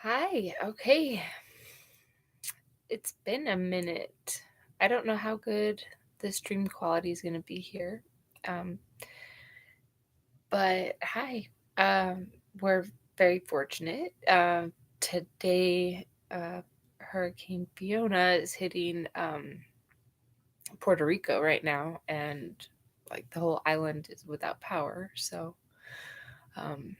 Hi. Okay. It's been a minute. I don't know how good the stream quality is going to be here. Um, but hi. We're very fortunate. Today, Hurricane Fiona is hitting Puerto Rico right now, and like the whole island is without power. So, um,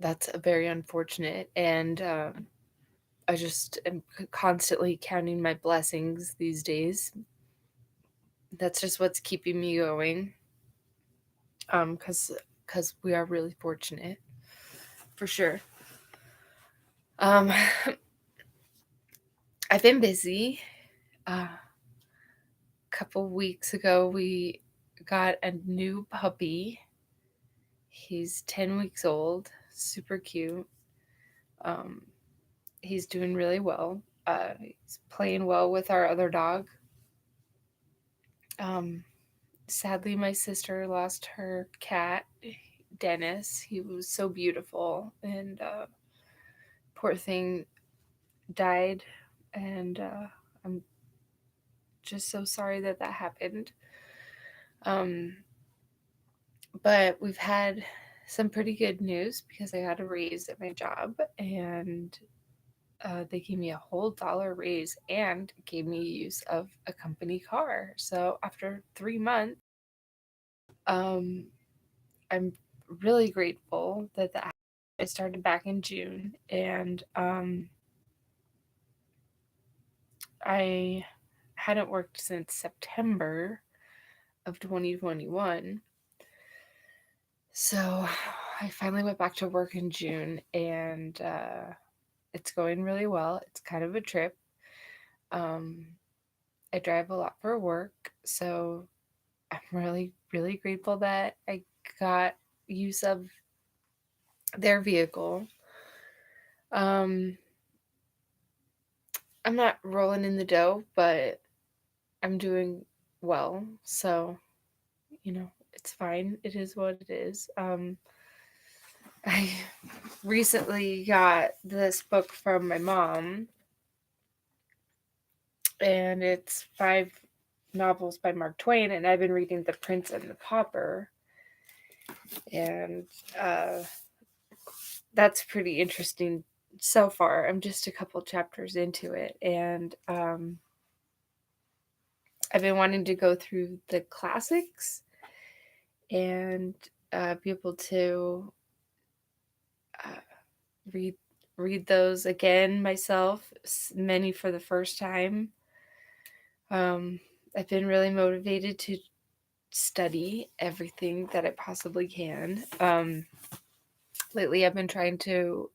that's a very unfortunate. And I just am constantly counting my blessings these days. That's just what's keeping me going. Because we are really fortunate, for sure. Um, I've been busy. A couple weeks ago, we got a new puppy. He's 10 weeks old, super cute. Um, he's doing really well. He's playing well with our other dog. Um, Sadly, my sister lost her cat, Dennis. He was so beautiful, and poor thing died. And I'm just so sorry that that happened. Um, but we've had some pretty good news because I got a raise at my job, and they gave me a whole dollar raise and gave me use of a company car. So after 3 months, um, I'm really grateful that that I started back in June, and I hadn't worked since September of 2021. So I finally went back to work in June, and it's going really well. It's kind of a trip. Um, I drive a lot for work, so I'm really, really grateful that I got use of their vehicle. Um, I'm not rolling in the dough, but I'm doing well. So, it's fine. It is what it is. I recently got this book from my mom, and it's 5 novels by Mark Twain, and I've been reading The Prince and the Pauper, and uh, that's pretty interesting so far. I'm just a couple chapters into it, and I've been wanting to go through the classics and be able to uh, read read those again myself, many for the first time. Um, I've been really motivated to study everything that I possibly can. Lately, I've been trying to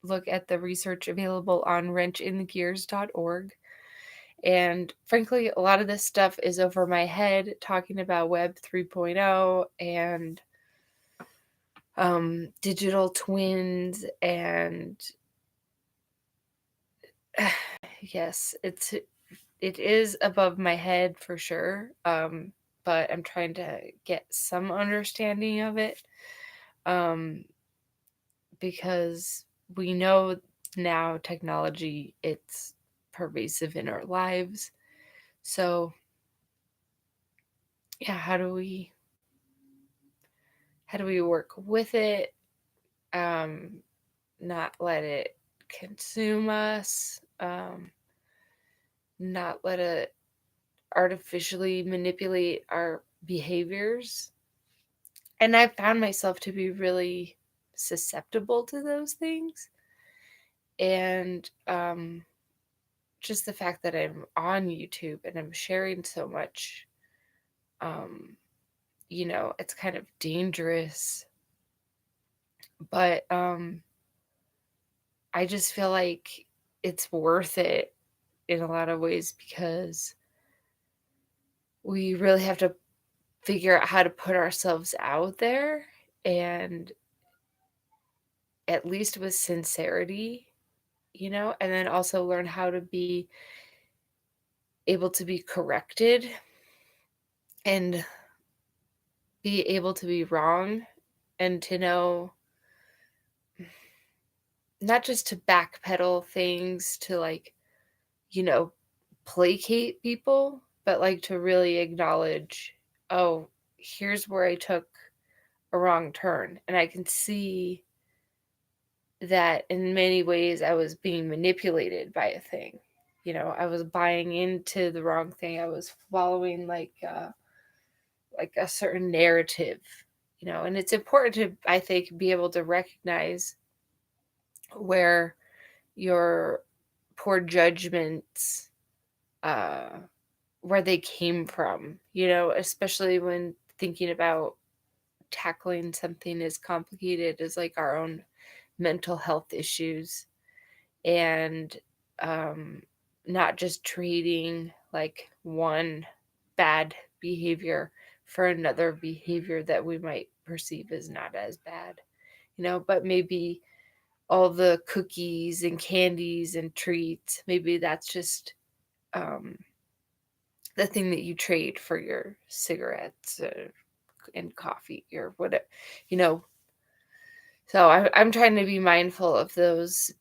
look at the research available on wrenchinthegears.org. And frankly, a lot of this stuff is over my head, talking about Web 3.0 and digital twins. And yes, it is above my head for sure. But I'm trying to get some understanding of it. Um, because we know now technology, it's pervasive in our lives. So yeah, how do we work with it, um not let it consume us, not let it artificially manipulate our behaviors. And I found myself to be really susceptible to those things. And just the fact that I'm on YouTube and I'm sharing so much, um, it's kind of dangerous. But I just feel like it's worth it in a lot of ways because we really have to figure out how to put ourselves out there, and at least with sincerity, and then also learn how to be able to be corrected and be able to be wrong, and to know not just to backpedal things to like, you know, placate people, but like to really acknowledge, oh, here's where I took a wrong turn. And I can see that in many ways I was being manipulated by a thing. I was buying into the wrong thing. I was following like a certain narrative, and it's important to, I think, be able to recognize where your poor judgments, uh, where they came from, especially when thinking about tackling something as complicated as like our own mental health issues, and um, not just trading like one bad behavior for another behavior that we might perceive as not as bad, but maybe all the cookies and candies and treats, maybe that's just um, the thing that you trade for your cigarettes and coffee or whatever, you know. So I'm trying to be mindful of those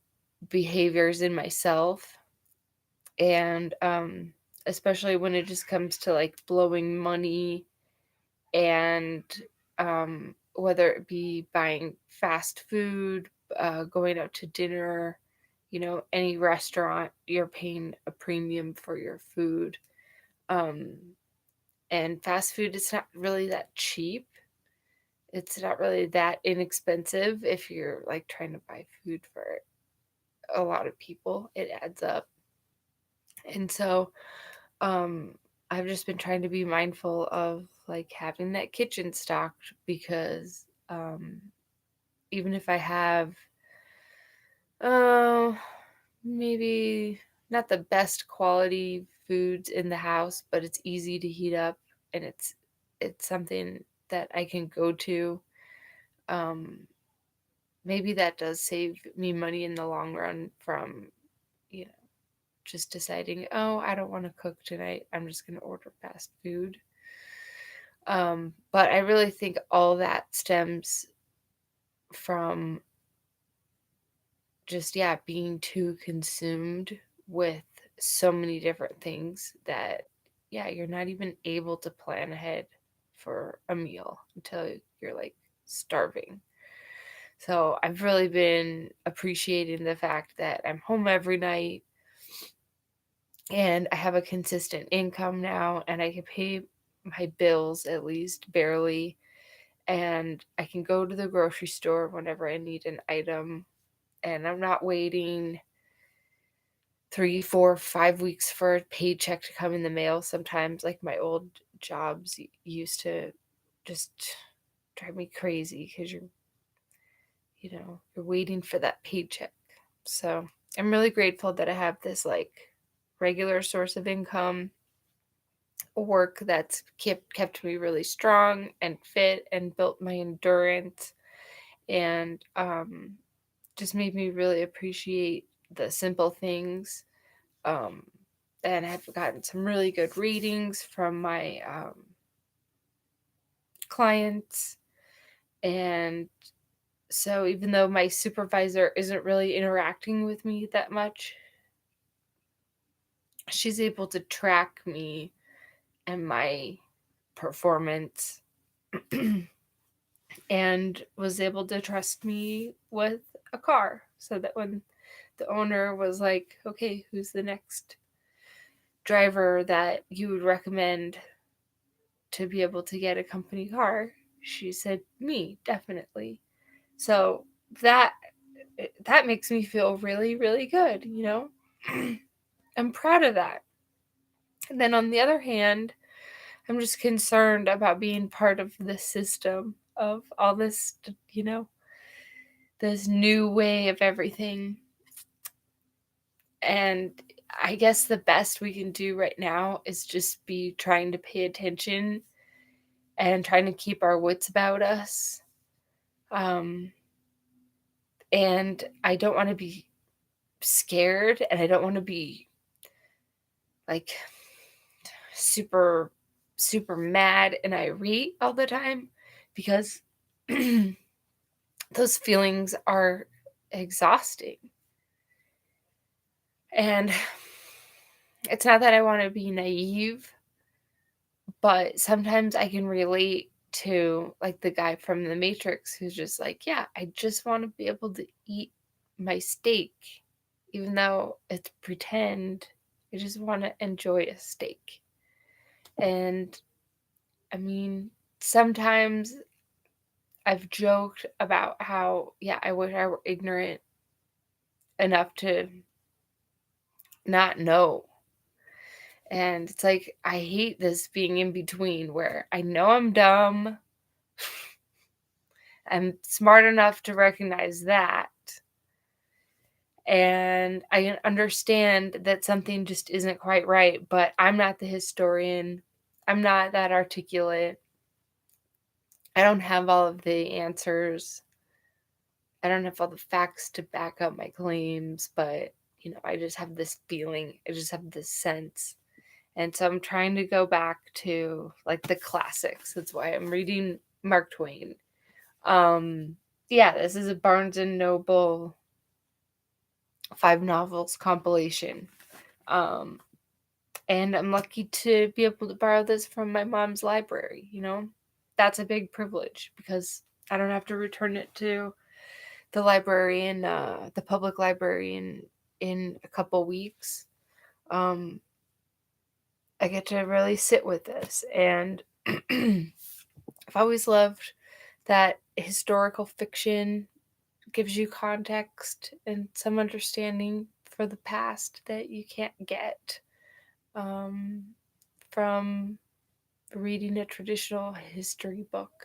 behaviors in myself, and especially when it just comes to like blowing money, and whether it be buying fast food, going out to dinner, any restaurant, you're paying a premium for your food. um, and fast food is not really that cheap. It's not really that inexpensive if you're like trying to buy food for a lot of people. It adds up. And so um I've just been trying to be mindful of like having that kitchen stocked, because even if I have uh maybe not the best quality foods in the house, but it's easy to heat up, and it's something that I can go to. um Maybe that does save me money in the long run from, you know, just deciding, oh, I don't want to cook tonight. I'm just going to order fast food. But I really think all that stems from just, yeah, being too consumed with so many different things that, yeah, you're not even able to plan ahead for a meal until you're like starving. So I've really been appreciating the fact that I'm home every night and I have a consistent income now, and I can pay my bills at least barely, and I can go to the grocery store whenever I need an item, and I'm not waiting 3, 4, 5 weeks for a paycheck to come in the mail. Sometimes, like my old jobs used to just drive me crazy because you're waiting for that paycheck. So I'm really grateful that I have this like regular source of income, work that's kept me really strong and fit and built my endurance, and just made me really appreciate the simple things. Um, and I've gotten some really good readings from my clients. And so, even though my supervisor isn't really interacting with me that much, she's able to track me and my performance and was able to trust me with a car, so that when the owner was like, okay, who's the next driver that you would recommend to be able to get a company car, she said me, definitely. So that that makes me feel really, really good. I'm proud of that. And then on the other hand, I'm just concerned about being part of the system of all this, this new way of everything. And I guess the best we can do right now is just be trying to pay attention and trying to keep our wits about us. Um, and I don't want to be scared, and I don't want to be like super, super mad and irate all the time, because those feelings are exhausting. And it's not that I want to be naive, but sometimes I can relate to like the guy from The Matrix who's just like, yeah, I just want to be able to eat my steak, even though it's pretend. I just want to enjoy a steak. And I mean, sometimes I've joked about how, yeah, I wish I were ignorant enough to not know. And it's like, I hate this being in between where I know I'm dumb. I'm smart enough to recognize that. And I understand that something just isn't quite right, but I'm not the historian. I'm not that articulate. I don't have all of the answers. I don't have all the facts to back up my claims, but I just have this feeling. I just have this sense. And so I'm trying to go back to like the classics. That's why I'm reading Mark Twain. Yeah, this is a Barnes and Noble 5 novels compilation. Um, and I'm lucky to be able to borrow this from my mom's library, That's a big privilege because I don't have to return it to the library in the public library in a couple weeks. I get to really sit with this, and I've always loved that historical fiction gives you context and some understanding for the past that you can't get from reading a traditional history book.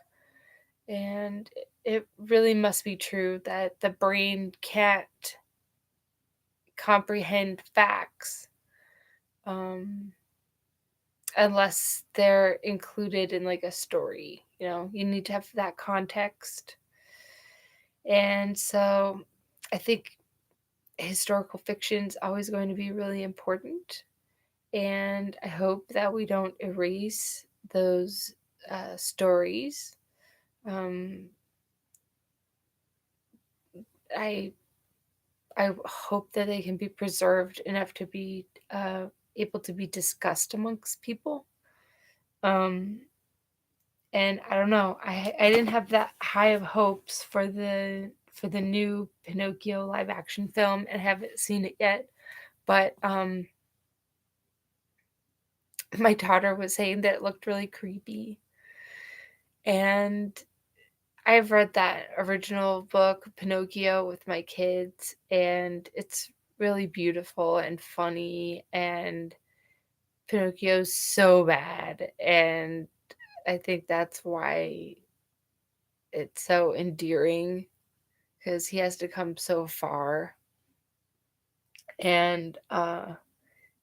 And it really must be true that the brain can't comprehend facts um, unless they're included in like a story. You need to have that context. And so I think historical fiction is always going to be really important. And I hope that we don't erase those stories. Um, I I hope that they can be preserved enough to be able to be discussed amongst people. Um, and I don't know. I didn't have that high of hopes for the new Pinocchio live action film, and haven't seen it yet. But my daughter was saying that it looked really creepy, and I've read that original book, Pinocchio, with my kids, and it's really beautiful and funny, and Pinocchio's so bad, and I think that's why it's so endearing, because he has to come so far. And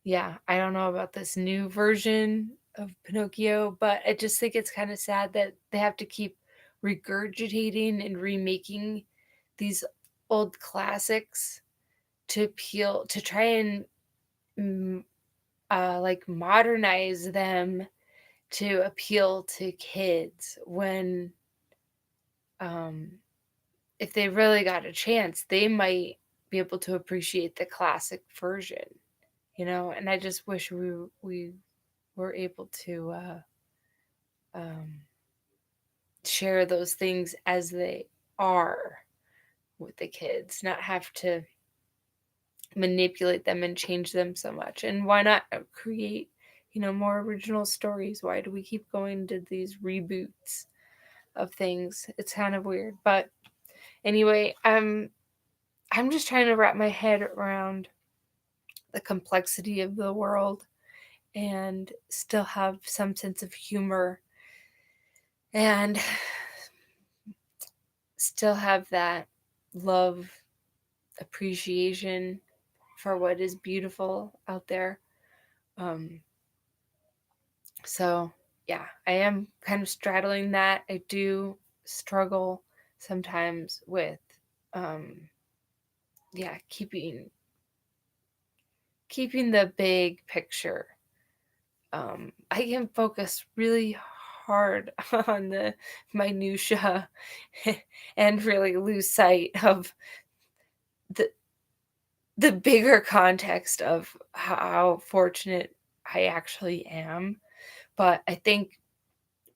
yeah, I don't know about this new version of Pinocchio, but I just think it's kind of sad that they have to keep regurgitating and remaking these old classics to try and like modernize them to appeal to kids, when um if they really got a chance, they might be able to appreciate the classic version, and I just wish we were able to um share those things as they are with the kids, not have to manipulate them and change them so much. And why not create, more original stories? Why do we keep going to these reboots of things? It's kind of weird. But anyway, I'm just trying to wrap my head around the complexity of the world and still have some sense of humor and still have that love, appreciation for what is beautiful out there. Um, so, yeah, I am kind of straddling that. I do struggle sometimes with, um, yeah, keeping the big picture. I can focus really hard on the minutia and really lose sight of the the bigger context of how fortunate I actually am. But I think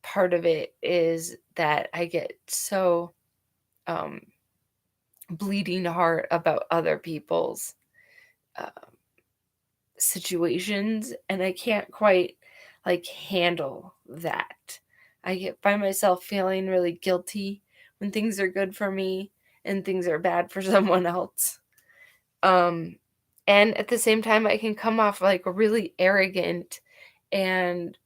part of it is that I get so um, bleeding heart about other people's uh, situations, and I can't quite like handle that. Find myself feeling really guilty when things are good for me and things are bad for someone else. Um, and at the same time, I can come off like really arrogant and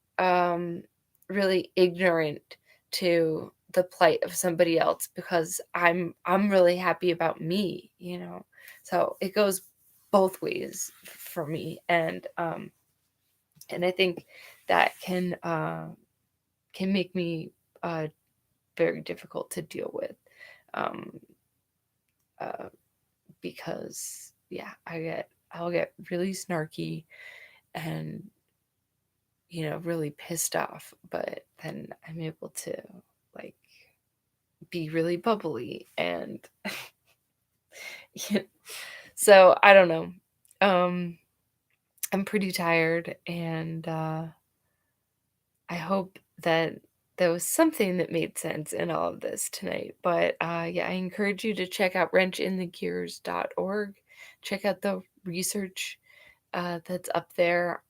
really ignorant to the plight of somebody else because I'm really happy about me, you know. So it goes both ways for me, and I think that can make me very difficult to deal with. Um, uh, because yeah, I'll get really snarky and really pissed off, but then I'm able to like be really bubbly and yeah. So I don't know. Um I'm pretty tired, and I hope that there was something that made sense in all of this tonight. But yeah, I encourage you to check out wrenchinthegears.org. Check out the research that's up there.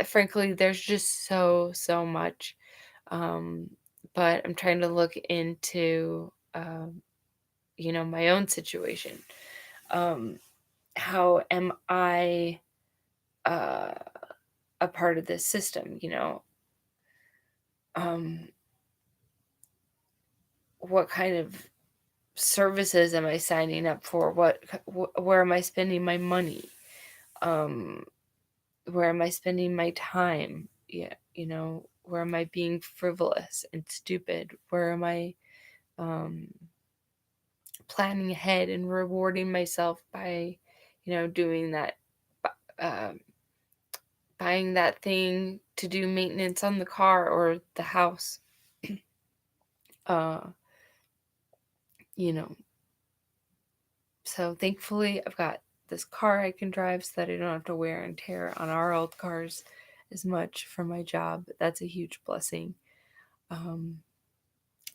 Frankly, there's just so much. Um, but I'm trying to look into, my own situation. Um, how am I uh, a part of this system? Um, what kind of services am I signing up for? Where am I spending my money? Um, where am I spending my time? Yeah, where am I being frivolous and stupid? Where am I um, planning ahead and rewarding myself by, doing that, um, buying that thing to do maintenance on the car or the house? uh, you know, so thankfully I've got this car I can drive so that I don't have to wear and tear on our old cars as much for my job. That's a huge blessing. Um,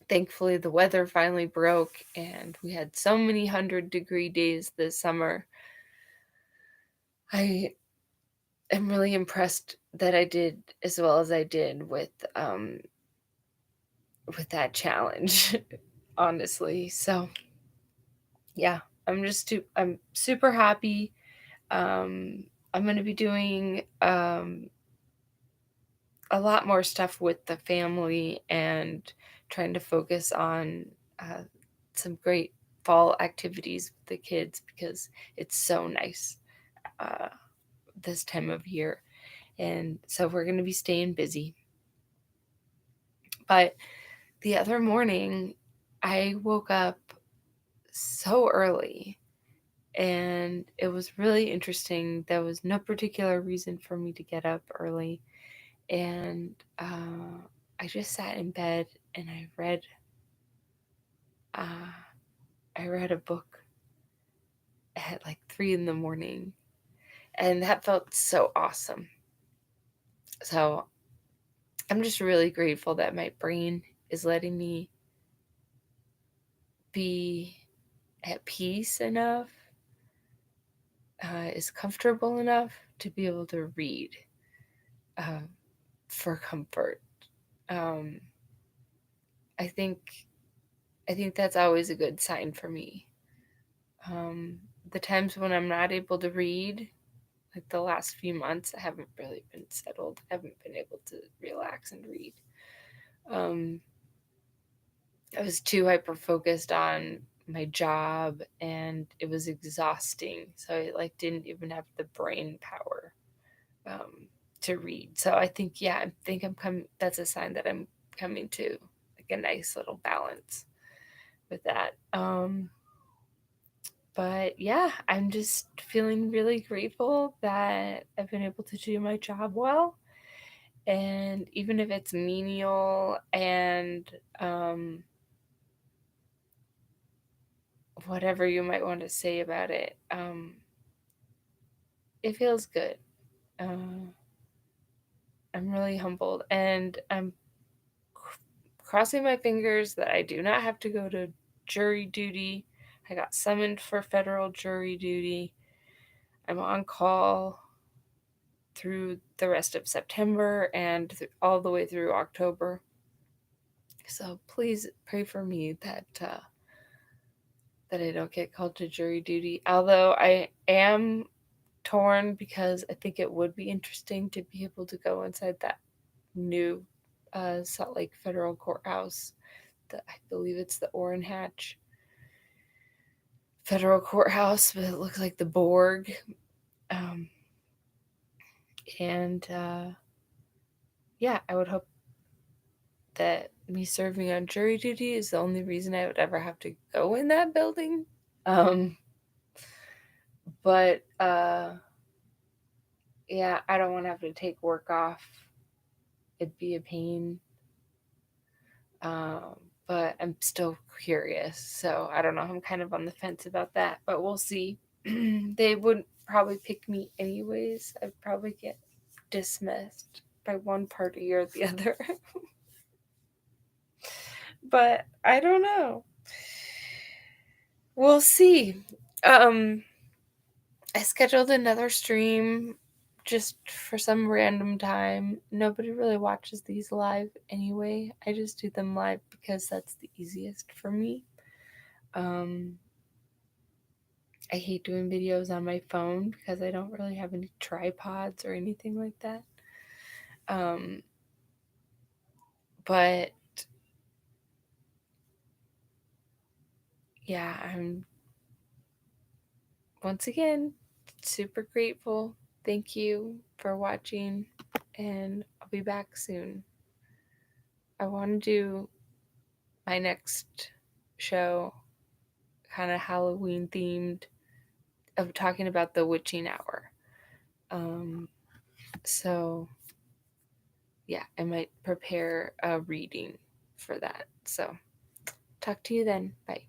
Thankfully, the weather finally broke, and we had so many 100-degree days this summer. I am really impressed that I did as well as I did with that challenge, honestly. So yeah, I'm super happy. I'm gonna be doing a lot more stuff with the family and trying to focus on uh, some great fall activities with the kids because it's so nice uh, this time of year. And so we're going to be staying busy. But the other morning, I woke up so early, and it was really interesting. There was no particular reason for me to get up early. And I just sat in bed and uh, I read a book at like 3 in the morning, and that felt so awesome. So I'm just really grateful that my brain is letting me be at peace enough, is comfortable enough to be able to read uh, for comfort. Um, I think I think that's always a good sign for me. Um, the times when I'm not able to read, like the last few months, I haven't really been settled. I haven't been able to relax and read. Um, I was too hyper focused on my job, and it was exhausting. So I like didn't even have the brain power um, to read. So I think I think I'm coming. That's a sign that I'm coming to like a nice little balance with that. But yeah, I'm just feeling really grateful that I've been able to do my job well. And even if it's menial and whatever you might want to say about it, it feels good. I'm really humbled, and I'm crossing my fingers that I do not have to go to jury duty. I got summoned for federal jury duty. I'm on call through the rest of September and all the way through October. So please pray for me that I don't get called to jury duty. Although I am torn because I think it would be interesting to be able to go inside that new Salt Lake Federal Courthouse. I believe it's the Orrin Hatch Federal Courthouse, but it looks like the Borg. Um, and yeah, I would hope that me serving on jury duty is the only reason I would ever have to go in that building. But yeah, I don't want to have to take work off. It'd be a pain. Um, but I'm still curious. So I don't know. I'm kind of on the fence about that, but we'll see. They wouldn't probably pick me anyways. I'd probably get dismissed by one party or the other. But I don't know. We'll see. I scheduled another stream just for some random time. Nobody really watches these live anyway. I just do them live because that's the easiest for me. I hate doing videos on my phone because I don't really have any tripods or anything like that. But yeah, I'm once again super grateful. Thank you for watching, and I'll be back soon. I want to do my next show kind of Halloween themed, of talking about the witching hour. So yeah, I might prepare a reading for that. So talk to you then. Bye.